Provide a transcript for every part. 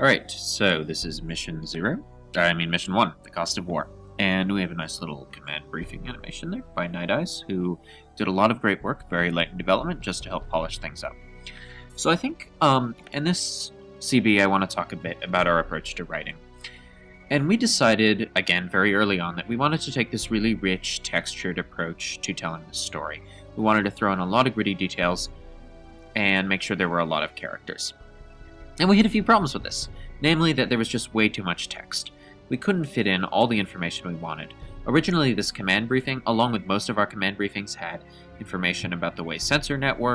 Alright, so this is Mission 1, The Cost of War. And we have a nice little command briefing animation there by Night Eyes, who did a lot of great work, very light in development, just to help polish things up. So I think, in this CB, I want to talk a bit about our approach to writing. And we decided, again, very early on, that we wanted to take this really rich, textured approach to telling the story. We wanted to throw in a lot of gritty details and make sure there were a lot of characters. And we hit a few problems with this, namely that there was just way too much text. We couldn't fit in all the information we wanted. Originally, this command briefing, along with most of our command briefings, had information about the way sensor nets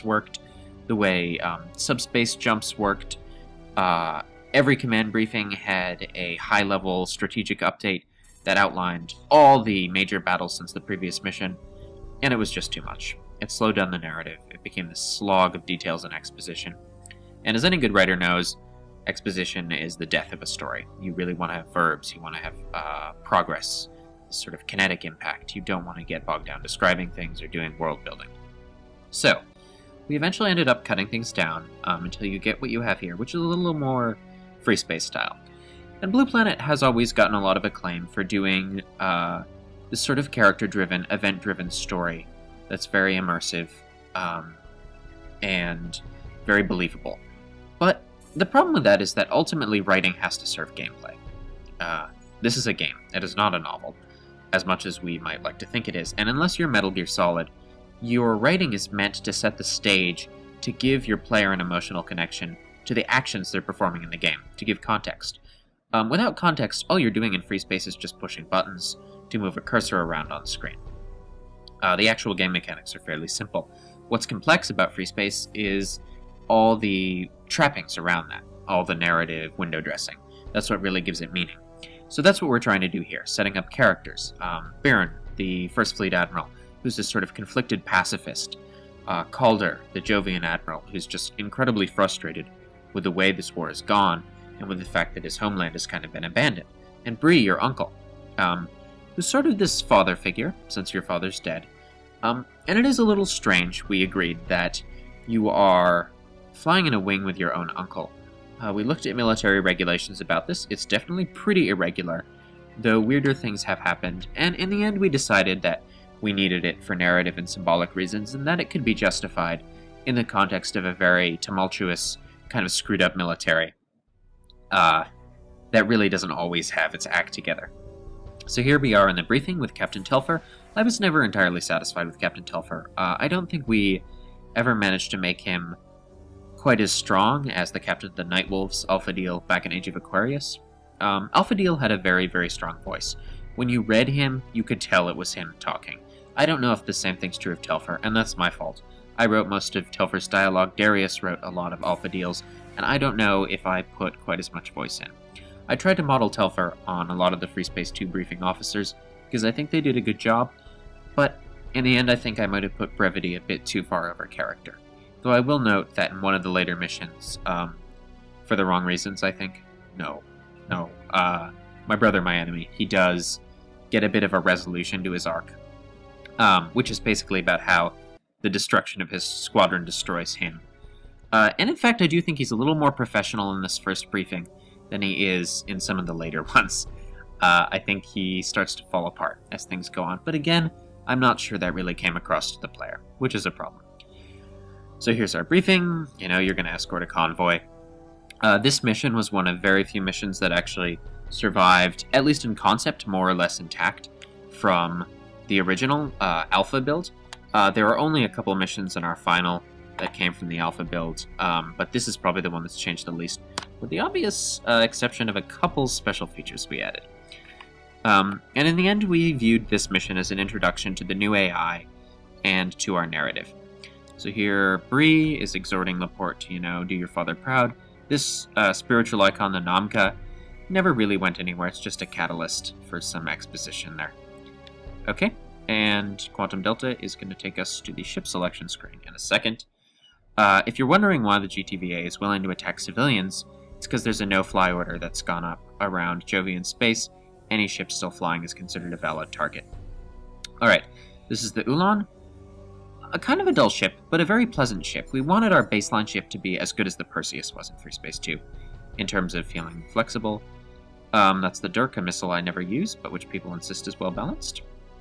worked, the way subspace jumps worked. Every command briefing had a high-level strategic update that outlined all the major battles since the previous mission, and it was just too much. It slowed down the narrative. It became this slog of details and exposition. And as any good writer knows, exposition is the death of a story. You really want to have verbs, you want to have progress, this sort of kinetic impact. You don't want to get bogged down describing things or doing world building. So, we eventually ended up cutting things down until you get what you have here, which is a little more free space style. And Blue Planet has always gotten a lot of acclaim for doing this sort of character-driven, event-driven story that's very immersive and very believable. But the problem with that is that ultimately writing has to serve gameplay. This is a game. It is not a novel, as much as we might like to think it is. And unless you're Metal Gear Solid, your writing is meant to set the stage to give your player an emotional connection to the actions they're performing in the game, to give context. Without context, all you're doing in free space is just pushing buttons to move a cursor around on the screen. The actual game mechanics are fairly simple. What's complex about free space is all the trappings around that, all the narrative window dressing. That's what really gives it meaning. So that's what we're trying to do here, setting up characters. Baron, the First Fleet Admiral, who's this sort of conflicted pacifist. Calder, the Jovian Admiral, who's just incredibly frustrated with the way this war has gone and with the fact that his homeland has kind of been abandoned. And Bree, your uncle, who's sort of this father figure, since your father's dead. And it is a little strange, we agreed, that you are flying in a wing with your own uncle. We looked at military regulations about this. It's definitely pretty irregular, though weirder things have happened, and in the end we decided that we needed it for narrative and symbolic reasons, and that it could be justified in the context of a very tumultuous, kind of screwed up military that really doesn't always have its act together. So here we are in the briefing with Captain Telfer. I was never entirely satisfied with Captain Telfer. I don't think we ever managed to make him quite as strong as the captain of the Nightwolves, Alpha-Deal, back in Age of Aquarius. Alpha-Deal had a very, very strong voice. When you read him, you could tell it was him talking. I don't know if the same thing's true of Telfer, and that's my fault. I wrote most of Telfer's dialogue, Darius wrote a lot of Alpha-Deal's, and I don't know if I put quite as much voice in. I tried to model Telfer on a lot of the Free Space 2 briefing officers, because I think they did a good job, but in the end I think I might have put brevity a bit too far over character. Though I will note that in one of the later missions, for the wrong reasons, I think, my brother, my enemy, he does get a bit of a resolution to his arc, which is basically about how the destruction of his squadron destroys him. And in fact, I do think he's a little more professional in this first briefing than he is in some of the later ones. I think he starts to fall apart as things go on, but again, I'm not sure that really came across to the player, which is a problem. So here's our briefing. You know, you're going to escort a convoy. This mission was one of very few missions that actually survived, at least in concept, more or less intact from the original Alpha build. There are only a couple missions in our final that came from the Alpha build, but this is probably the one that's changed the least, with the obvious exception of a couple special features we added. And in the end, we viewed this mission as an introduction to the new AI and to our narrative. So here, Bree is exhorting Laporte to, do your father proud. This spiritual icon, the Namka, never really went anywhere. It's just a catalyst for some exposition there. Okay, and Quantum Delta is going to take us to the ship selection screen in a second. If you're wondering why the GTVA is willing to attack civilians, it's because there's a no-fly order that's gone up around Jovian space. Any ship still flying is considered a valid target. Alright, this is the Ulan. a kind of a dull ship, but a very pleasant ship. We wanted our baseline ship to be as good as the Perseus was in Free Space 2, in terms of feeling flexible. That's the Dirk, a missile I never use, but which people insist is well balanced.